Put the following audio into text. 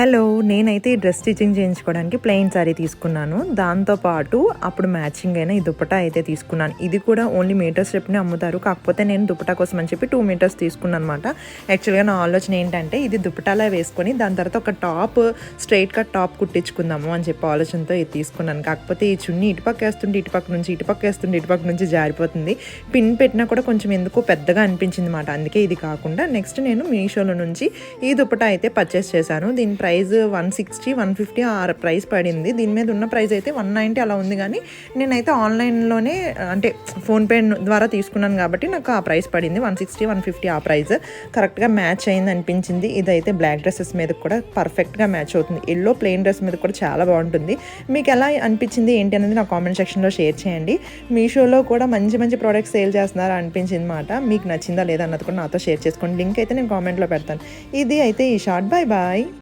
Hello! నేనైతే ఈ dress stitching చేయించుకోవడానికి ప్లెయిన్ శారీ తీసుకున్నాను. దాంతో పాటు అప్పుడు మ్యాచింగ్ అయిన ఈ దుపట్టా అయితే తీసుకున్నాను. ఇది కూడా ఓన్లీ మీటర్స్ చెప్పినే అమ్ముతారు. కాకపోతే నేను దుపట్టా కోసం అని చెప్పి 2 మీటర్స్ తీసుకున్నానమాట. యాక్చువల్‌గా నా ఆలోచన ఏంటంటే ఇది దుపట్టాలా వేసుకొని దాని తర్వాత ఒక టాప్ స్ట్రెయిట్ కట్ టాప్ కుట్టించుకుందాము అని చెప్పి ఆలోచనతో ఇది తీసుకున్నాను. కాకపోతే ఈ చున్నీ ఇటుపక్క వేస్తుంటే ఇటుపక్క నుంచి, ఇటుపక్క వేస్తుంటే ఇటుపక్క నుంచి జారిపోతుంది. పిన్ పెట్టినా కూడా కొంచెం ఎందుకో పెద్దగా అనిపించింది మాట. అందుకే ఇది కాకుండా నెక్స్ట్ నేను మీషోలో నుంచి ఈ దుపట్టా అయితే పర్చేస్ చేశాను. దీని ప్రైస్ 160, 150 ఆ ప్రైస్ పడింది. దీని మీద ఉన్న ప్రైస్ అయితే 190 అలా ఉంది. కానీ నేనైతే ఆన్లైన్లోనే అంటే ఫోన్పే ద్వారా తీసుకున్నాను కాబట్టి నాకు ఆ ప్రైస్ పడింది 160, 150 ఆ ప్రైస్. కరెక్ట్గా మ్యాచ్ అయింది అనిపించింది. ఇదైతే బ్లాక్ డ్రెస్సెస్ మీద కూడా పర్ఫెక్ట్గా మ్యాచ్ అవుతుంది. ఎల్లో ప్లెయిన్ డ్రెస్ మీద కూడా చాలా బాగుంటుంది. మీకు ఎలా అనిపించింది ఏంటి అనేది నా కామెంట్ సెక్షన్లో షేర్ చేయండి. మీషోలో కూడా మంచి మంచి ప్రోడక్ట్స్ సేల్ చేస్తున్నారా అనిపించింది మాట. మీకు నచ్చిందా లేదా అన్నది కూడా నాతో షేర్ చేసుకోండి. లింక్ అయితే నేను కామెంట్లో పెడతాను. ఇది అయితే ఈ షార్ట్. Bye bye.